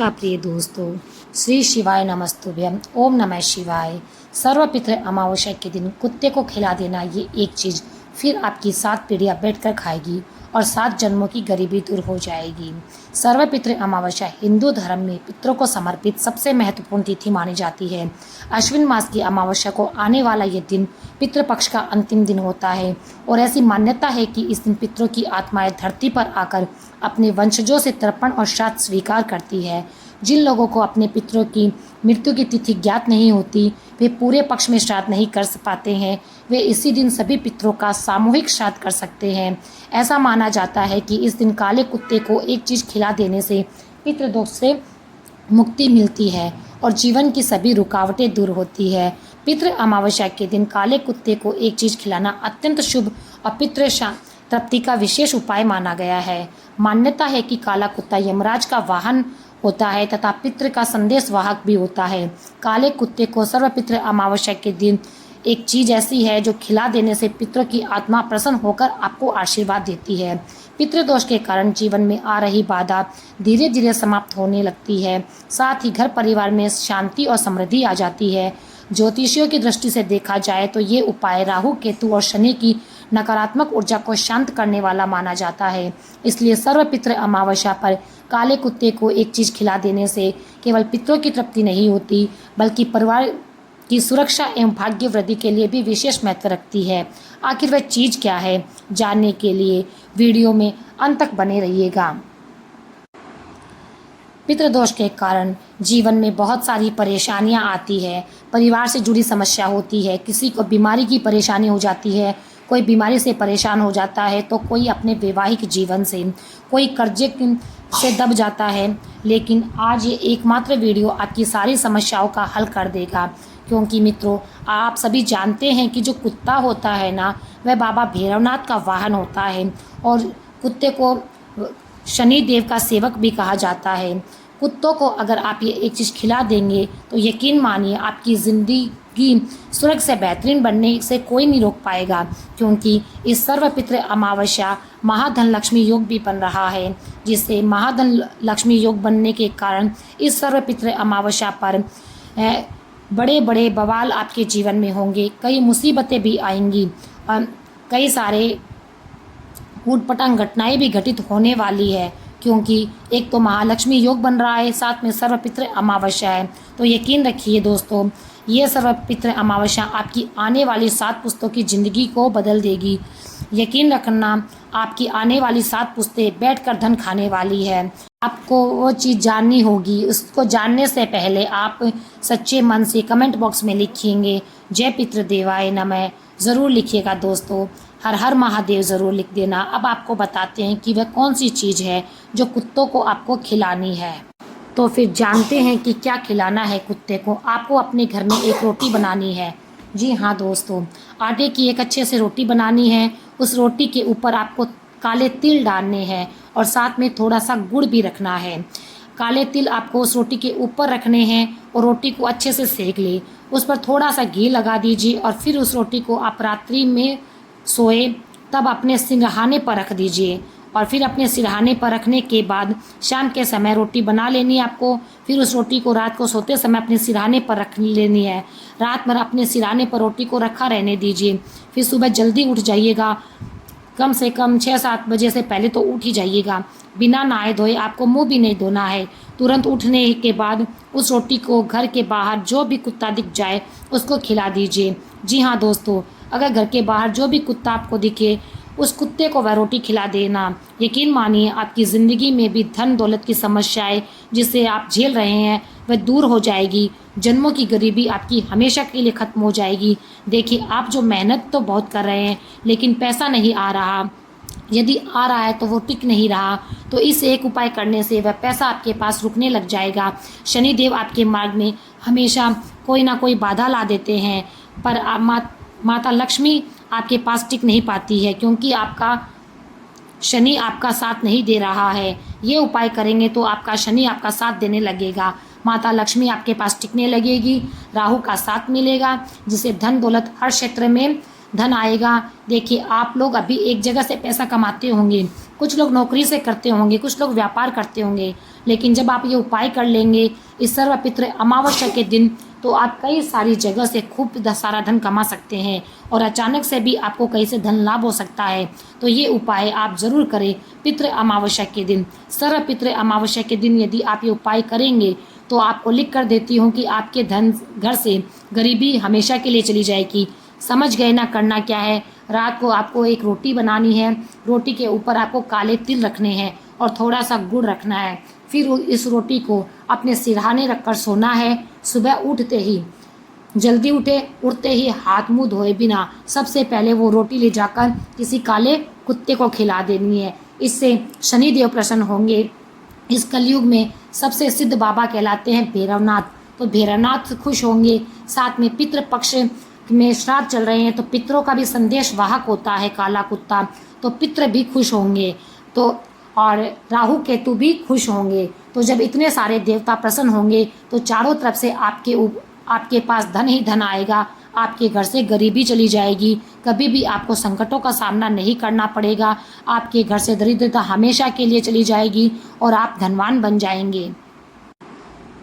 नमस्कार प्रिय दोस्तों, श्री शिवाय नमस्तुभ्यम। ओम नमः शिवाय। सर्वपित्र अमावस्या के दिन कुत्ते को खिला देना, ये एक चीज़ फिर आपकी 7 पीढ़ियाँ बैठकर खाएगी और 7 जन्मों की गरीबी दूर हो जाएगी। सर्वपित्र अमावस्या हिंदू धर्म में पितरों को समर्पित सबसे महत्वपूर्ण तिथि मानी जाती है। अश्विन मास की अमावस्या को आने वाला ये दिन पितृपक्ष का अंतिम दिन होता है और ऐसी मान्यता है कि इस दिन पितरों की आत्माएं धरती पर आकर अपने वंशजों से तर्पण और श्राद्ध स्वीकार करती है। जिन लोगों को अपने पितरों की मृत्यु की तिथि ज्ञात नहीं होती, वे पूरे पक्ष में श्राद्ध नहीं कर पाते हैं, वे इसी दिन सभी पितरों का सामूहिक श्राद्ध कर सकते हैं। ऐसा माना जाता है कि इस दिन काले कुत्ते को एक चीज़ खिला देने से पितृदोष से मुक्ति मिलती है और जीवन की सभी रुकावटें दूर होती है। पितृ अमावस्या के दिन काले कुत्ते को एक चीज़ खिलाना अत्यंत शुभ और पितृ तृप्ति का विशेष उपाय माना गया है। मान्यता है कि काला कुत्ता यमराज का वाहन होता है तथा पितृ का संदेश वाहक भी होता है। काले कुत्ते को सर्वपितृ अमावस्या के दिन एक चीज़ ऐसी है जो खिला देने से पितरों की आत्मा प्रसन्न होकर आपको आशीर्वाद देती है। पितृदोष के कारण जीवन में आ रही बाधा धीरे धीरे समाप्त होने लगती है। साथ ही घर परिवार में शांति और समृद्धि आ जाती है। ज्योतिषियों की दृष्टि से देखा जाए तो ये उपाय राहु, केतु और शनि की नकारात्मक ऊर्जा को शांत करने वाला माना जाता है। इसलिए सर्वपितृ अमावस्या पर काले कुत्ते को एक चीज़ खिला देने से केवल पितरों की तृप्ति नहीं होती, बल्कि परिवार की सुरक्षा एवं भाग्य वृद्धि के लिए भी विशेष महत्व रखती है। आखिर वह चीज़ क्या है, जानने के लिए वीडियो में अंत तक बने रहिएगा। पितृदोष के कारण जीवन में बहुत सारी परेशानियां आती है। परिवार से जुड़ी समस्या होती है, किसी को बीमारी की परेशानी हो जाती है, कोई बीमारी से परेशान हो जाता है, तो कोई अपने वैवाहिक जीवन से, कोई कर्जे से दब जाता है। लेकिन आज ये एकमात्र वीडियो आपकी सारी समस्याओं का हल कर देगा, क्योंकि मित्रों, आप सभी जानते हैं कि जो कुत्ता होता है ना, वह बाबा भैरवनाथ का वाहन होता है और कुत्ते को शनि देव का सेवक भी कहा जाता है। कुत्तों को अगर आप ये एक चीज़ खिला देंगे तो यकीन मानिए आपकी ज़िंदगी स्वर्ग से बेहतरीन बनने से कोई नहीं रोक पाएगा, क्योंकि इस सर्वपितृ अमावस्या महाधन लक्ष्मी योग भी बन रहा है, जिससे महाधन लक्ष्मी योग बनने के कारण इस सर्वपितृ अमावस्या पर बड़े बड़े बवाल आपके जीवन में होंगे। कई मुसीबतें भी आएंगी और कई सारे ऊटपटांग घटनाएं भी घटित होने वाली है, क्योंकि एक तो महालक्ष्मी योग बन रहा है, साथ में सर्वपितृ अमावस्या है। तो यकीन रखिए दोस्तों, ये सर्वपितृ अमावस्या आपकी आने वाली 7 पुश्तों की ज़िंदगी को बदल देगी। यकीन रखना, आपकी आने वाली 7 पुश्तें बैठकर धन खाने वाली है। आपको वो चीज़ जाननी होगी। उसको जानने से पहले आप सच्चे मन से कमेंट बॉक्स में लिखेंगे जय पितृदेवाय नमः ज़रूर लिखिएगा दोस्तों। हर हर महादेव ज़रूर लिख देना। अब आपको बताते हैं कि वह कौन सी चीज़ है जो कुत्तों को आपको खिलानी है। तो फिर जानते हैं कि क्या खिलाना है कुत्ते को। आपको अपने घर में एक रोटी बनानी है। जी हाँ दोस्तों, आटे की एक अच्छे से रोटी बनानी है। उस रोटी के ऊपर आपको काले तिल डालने हैं और साथ में थोड़ा सा गुड़ भी रखना है। काले तिल आपको उस रोटी के ऊपर रखने हैं और रोटी को अच्छे से सेक ले। उस पर थोड़ा सा घी लगा दीजिए और फिर उस रोटी को आप रात्रि में सोए तब अपने सिरहाने पर रख दीजिए और फिर अपने सिरहाने पर रखने के बाद शाम के समय रोटी बना लेनी है आपको। फिर उस रोटी को रात को सोते समय अपने सिरहाने पर रख लेनी है। रात भर अपने सिरहाने पर रोटी को रखा रहने दीजिए। फिर सुबह जल्दी उठ जाइएगा, कम से कम 6-7 बजे से पहले तो उठ ही जाइएगा। बिना नहाए धोए आपको मुंह भी नहीं धोना है। तुरंत उठने के बाद उस रोटी को घर के बाहर जो भी कुत्ता दिख जाए उसको खिला दीजिए। जी हाँ दोस्तों, अगर घर के बाहर जो भी कुत्ता आपको दिखे उस कुत्ते को वह रोटी खिला देना। यकीन मानिए आपकी ज़िंदगी में भी धन दौलत की समस्याएं जिसे आप झेल रहे हैं वह दूर हो जाएगी। जन्मों की गरीबी आपकी हमेशा के लिए ख़त्म हो जाएगी। देखिए, आप जो मेहनत तो बहुत कर रहे हैं लेकिन पैसा नहीं आ रहा, यदि आ रहा है तो वो टिक नहीं रहा, तो इस एक उपाय करने से वह पैसा आपके पास रुकने लग जाएगा। शनिदेव आपके मार्ग में हमेशा कोई ना कोई बाधा ला देते हैं, पर माता लक्ष्मी आपके पास टिक नहीं पाती है, क्योंकि आपका शनि आपका साथ नहीं दे रहा है। ये उपाय करेंगे तो आपका शनि आपका साथ देने लगेगा, माता लक्ष्मी आपके पास टिकने लगेगी, राहु का साथ मिलेगा, जिससे धन दौलत हर क्षेत्र में धन आएगा। देखिए, आप लोग अभी एक जगह से पैसा कमाते होंगे, कुछ लोग नौकरी से करते होंगे, कुछ लोग व्यापार करते होंगे, लेकिन जब आप ये उपाय कर लेंगे इस सर्वपित्र अमावस्या के दिन, तो आप कई सारी जगह से खूब सारा धन कमा सकते हैं और अचानक से भी आपको कहीं से धन लाभ हो सकता है। तो ये उपाय आप ज़रूर करें पितृ अमावस्या के दिन। सर्वपित्र अमावस्या के दिन यदि आप ये उपाय करेंगे तो आपको लिख कर देती हूँ कि आपके धन घर से गरीबी हमेशा के लिए चली जाएगी। समझ गए ना करना क्या है? रात को आपको एक रोटी बनानी है, रोटी के ऊपर आपको काले तिल रखने हैं और थोड़ा सा गुड़ रखना है। फिर इस रोटी को अपने सिरहाने रखकर सोना है। सुबह उठते ही जल्दी उठते ही हाथ मुंह धोए बिना सबसे पहले वो रोटी ले जाकर किसी काले कुत्ते को खिला देनी है। इससे शनिदेव प्रसन्न होंगे। इस कलयुग में सबसे सिद्ध बाबा कहलाते हैं भैरवनाथ, तो भैरवनाथ खुश होंगे। साथ में पितृ पक्ष में श्राद्ध चल रहे हैं तो पितरों का भी संदेश वाहक होता है काला कुत्ता, तो पितृ भी खुश होंगे। तो और राहु केतु भी खुश होंगे। तो जब इतने सारे देवता प्रसन्न होंगे तो चारों तरफ से आपके पास धन ही धन आएगा। आपके घर से गरीबी चली जाएगी, कभी भी आपको संकटों का सामना नहीं करना पड़ेगा। आपके घर से दरिद्रता हमेशा के लिए चली जाएगी और आप धनवान बन जाएंगे।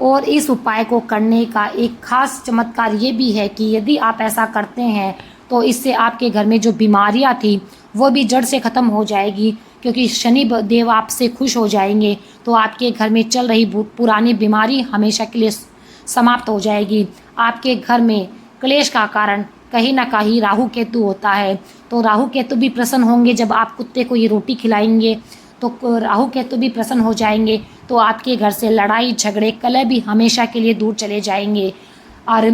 और इस उपाय को करने का एक खास चमत्कार ये भी है कि यदि आप ऐसा करते हैं तो इससे आपके घर में जो बीमारियां थी वो भी जड़ से ख़त्म हो जाएगी, क्योंकि शनि देव आपसे खुश हो जाएंगे। तो आपके घर में चल रही पुरानी बीमारी हमेशा के लिए समाप्त हो जाएगी। आपके घर में क्लेश का कारण कहीं ना कहीं राहु केतु होता है, तो राहु केतु भी प्रसन्न होंगे। जब आप कुत्ते को ये रोटी खिलाएंगे तो राहु केतु भी प्रसन्न हो जाएंगे। तो आपके घर से लड़ाई झगड़े कलह भी हमेशा के लिए दूर चले जाएंगे और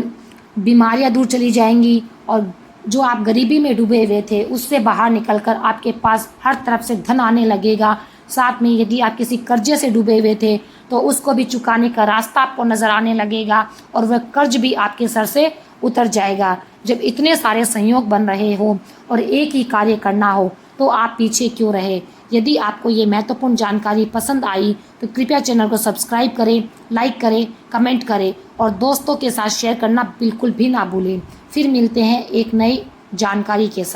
बीमारियां दूर चली जाएंगी। और जो आप गरीबी में डूबे हुए थे उससे बाहर निकलकर आपके पास हर तरफ से धन आने लगेगा। साथ में यदि आप किसी कर्जे से डूबे हुए थे तो उसको भी चुकाने का रास्ता आपको नज़र आने लगेगा और वह कर्ज भी आपके सर से उतर जाएगा। जब इतने सारे संयोग बन रहे हो और एक ही कार्य करना हो तो आप पीछे क्यों रहे? यदि आपको ये महत्वपूर्ण जानकारी पसंद आई तो कृपया चैनल को सब्सक्राइब करें, लाइक करें, कमेंट करें और दोस्तों के साथ शेयर करना बिल्कुल भी ना भूलें। फिर मिलते हैं एक नई जानकारी के साथ।